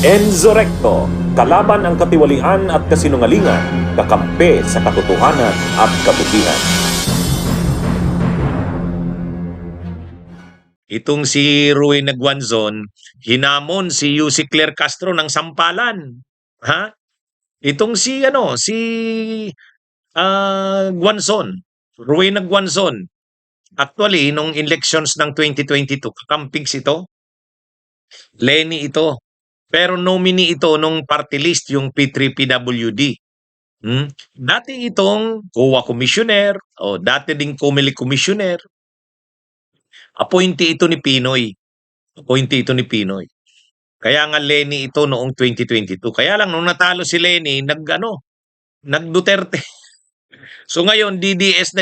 Enzo Recto, kalaban ang katiwalian at kasinungalingan, kakampi sa katotohanan at kabutihan. Itong si Ruy Nagwanzon, hinamon si Yussi Claire Castro ng sampalan. Ha? Itong si Guanzon, Ruy Nagwanzon. Actually, nung elections ng 2022, kakampigs ito. Lenny ito. Pero nominee ito nung party list, yung P3PWD. Dati itong COA Commissioner, o dati ding COMELEC Commissioner. Appointee ito ni Pinoy. Appointee ito ni Pinoy. Kaya nga Lenny ito noong 2022. Kaya lang nung natalo si Lenny, nag-Duterte. So ngayon, DDS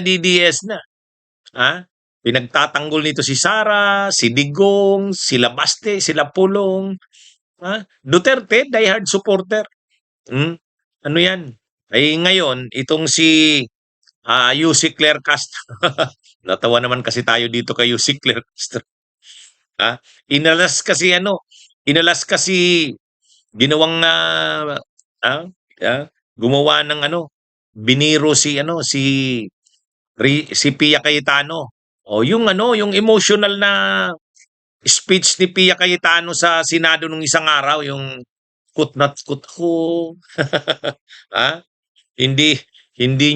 na. Ha? Pinagtatanggol nito si Sara, si Digong, sila Baste, sila Pulong. Ha? Duterte, diehard supporter. Ano yan? Ay ngayon, itong si Yussi Claire Castro. Natawa naman kasi tayo dito kay Yussi Claire Castro. Ha? Inalas kasi ginawang gumawa ng biniro si Pia Cayetano. O yung emotional na speech ni Pia Cayetano sa Senado nung isang araw, yung kutnat kutho. Ha? Hindi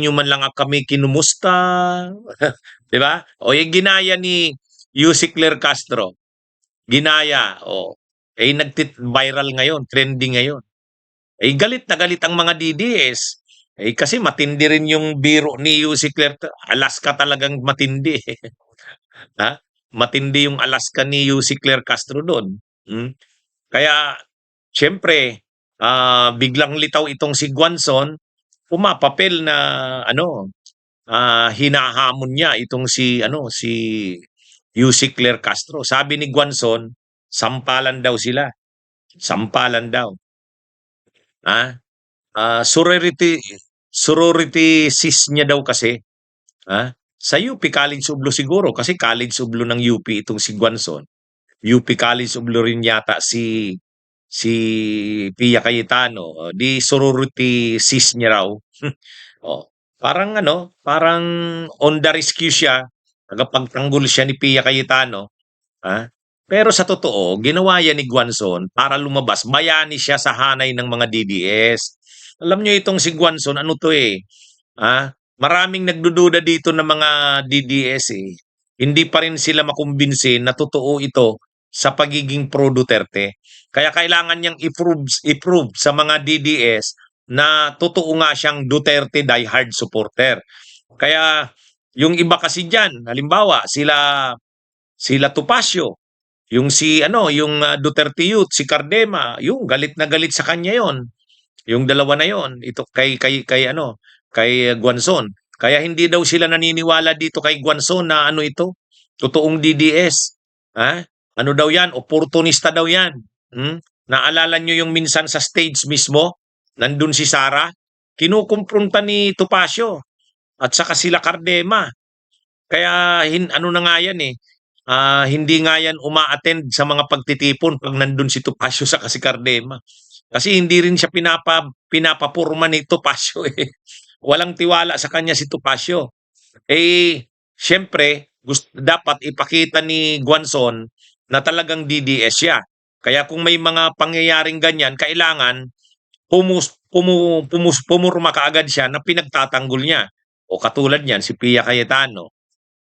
nyo man lang kami kinumusta. 'Di ba? O yung ginaya ni Yussi Claire Castro. Ginaya. Nag-viral ngayon, trending ngayon. Galit na galit ang mga DDS. Kasi matindi rin yung biro ni Yussi Claire. Alaska talagang matindi. Ha? Matindi yung Alaska ni Yussi Claire Castro doon. Kaya, syempre, biglang litaw itong si Guanzon, pumapapel na hinahamon niya itong si Yussi Claire Castro. Sabi ni Guanzon, sampalan daw sila. Sampalan daw. Sorority sis niya daw kasi. Sa UP College Ublo siguro kasi College Ublo ng UP itong si Guanzon. UP College Ublo rin yata si Pia Cayetano. Di sorority sis niya raw. Parang on the rescue siya. Nagpagtanggol siya ni Pia Cayetano. Pero sa totoo, ginawa yan ni Guanzon para lumabas. Bayani siya sa hanay ng mga DDS. Alam nyo itong si Guanzon, ano to maraming nagdududa dito ng mga DDS Hindi pa rin sila makumbinsin na totoo ito sa pagiging pro-Duterte. Kaya kailangan niyang i-prove sa mga DDS na totoo nga siyang Duterte diehard supporter. Kaya yung iba kasi diyan, halimbawa sila Topacio, yung Duterte Youth, si Cardema, yung galit na galit sa kanya yon. Yung dalawa na yon, ito kay Guanzon. Kaya hindi daw sila naniniwala dito kay Guanzon na totoong DDS. Ano daw yan? Opportunista daw yan. Naalala nyo yung minsan sa stage mismo, nandun si Sara, kinukumpronta ni Topacio at saka sila Cardema. Kaya ano na nga yan hindi nga yan uma-attend sa mga pagtitipon pag nandun si Topacio sa si Cardema. Kasi hindi rin siya pinapapurma ni Topacio Walang tiwala sa kanya si Topacio. Siyempre, dapat ipakita ni Guanzon na talagang DDS siya. Kaya kung may mga pangyayaring ganyan, kailangan pumurma kaagad siya na pinagtatanggol niya. O katulad niyan, si Pia Cayetano.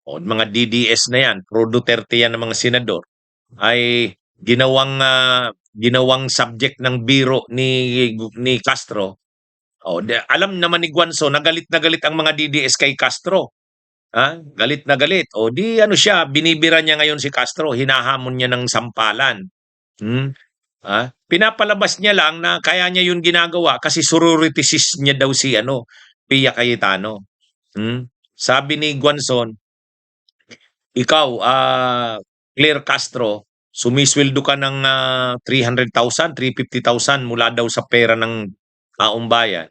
O mga DDS na yan, pro-Duterte yan ng mga senador, ay ginawang subject ng biro ni Castro. Alam naman ni Guanzon na galit ang mga DDS kay Castro. Galit na galit. Siya, binibira niya ngayon si Castro, hinahamon niya ng sampalan. Pinapalabas niya lang na kaya niya yun ginagawa kasi sorority sis niya daw si Pia Cayetano. Sabi ni Guanzon, ikaw, Claire Castro, sumisweldo ka ng 300,000, 350,000 mula daw sa pera ng taong bayan.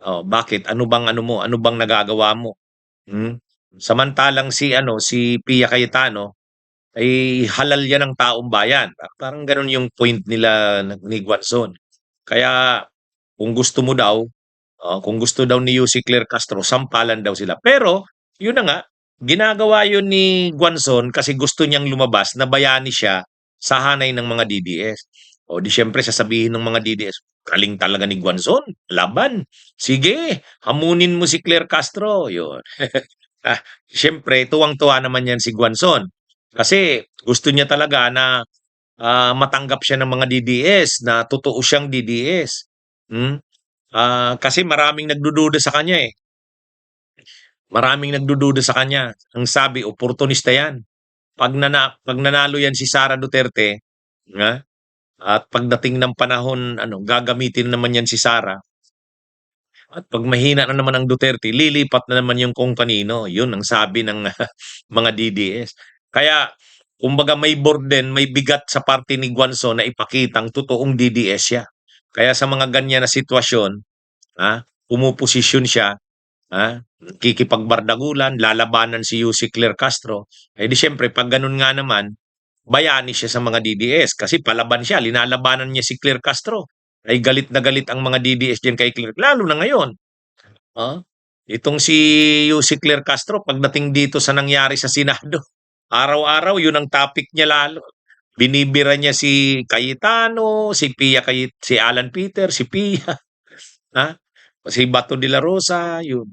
Bakit? Ano bang nagagawa mo? Samantalang si Pia Cayetano, ay halal yan ng taong bayan. Parang gano'n yung point nila ni Guanzon. Kaya kung gusto mo daw, kung gusto daw ni Yussi Claire Castro, sampalan daw sila. Pero, yun na nga, ginagawa yun ni Guanzon kasi gusto niyang lumabas na bayani siya sa hanay ng mga DDS. O di syempre sasabihin ng mga DDS, galing talaga ni Guanzon, laban. Sige, hamunin mo si Claire Castro. Yun. Siyempre, tuwang-tuwa naman yan si Guanzon. Kasi gusto niya talaga na matanggap siya ng mga DDS na totoo siyang DDS. Hmm? Kasi maraming nagdududa sa kanya eh. Maraming nagdududa sa kanya. Ang sabi, oportunista yan. Pag nanalo yan si Sara Duterte, nga, at pagdating ng panahon, gagamitin naman yan si Sara. At pag mahina na naman ang Duterte, lilipat na naman yung kung kanino. Yun ang sabi ng mga DDS. Kaya, kumbaga may burden, may bigat sa parte ni Guanzon na ipakitang totoong DDS siya. Kaya sa mga ganyan na sitwasyon, pumuposisyon siya, kikipagbardagulan, lalabanan si Yussi Claire Castro. Eh di syempre, pag ganun nga naman, bayani siya sa mga DDS kasi palaban siya, linalabanan niya si Claire Castro. Ay galit na galit ang mga DDS diyan kay Claire, lalo na ngayon. Itong si Yussi Claire Castro, pagdating dito sa nangyari sa Senado, araw-araw yun ang topic niya lalo. Binibira niya si Cayetano, si Pia, si Alan Peter, si Pia, si Bato de la Rosa, yun.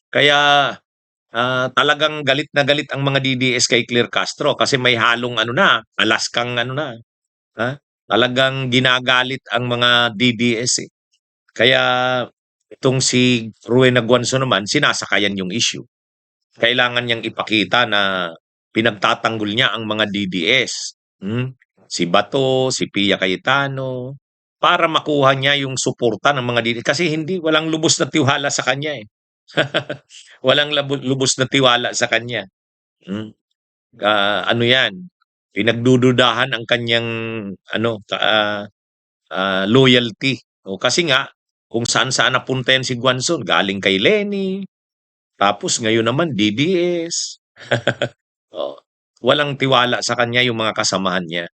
Kaya talagang galit na galit ang mga DDS kay Claire Castro kasi may halong Alaskang talagang ginagalit ang mga DDS eh. Kaya itong si Rowena Guanzon naman, sinasakayan yung issue. Kailangan niyang ipakita na pinagtatanggol niya ang mga DDS. Si Bato, si Pia Cayetano, para makuha niya yung suporta ng mga DDS. Kasi walang lubos na tiwala sa kanya eh. Walang lubos na tiwala sa kanya. Yan, pinagdududahan ang kanyang loyalty. Kasi nga, kung saan-saan napunta yan si Guanzon, galing kay Lenny, tapos ngayon naman DDS. Walang tiwala sa kanya yung mga kasamahan niya.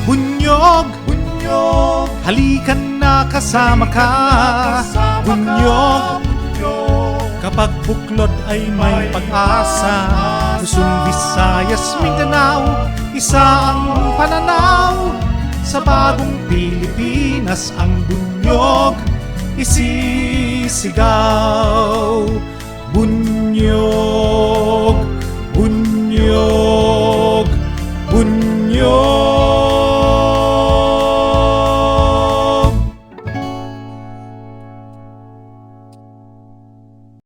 Bunyog, bunyog, halikan na kasama ka. Bunyog, kapag buklod ay may pag-asa. Luzon, Visayas, Mindanao, isa ang pananaw. Sa bagong Pilipinas ang bunyog isisigaw. Bunyog, bunyog.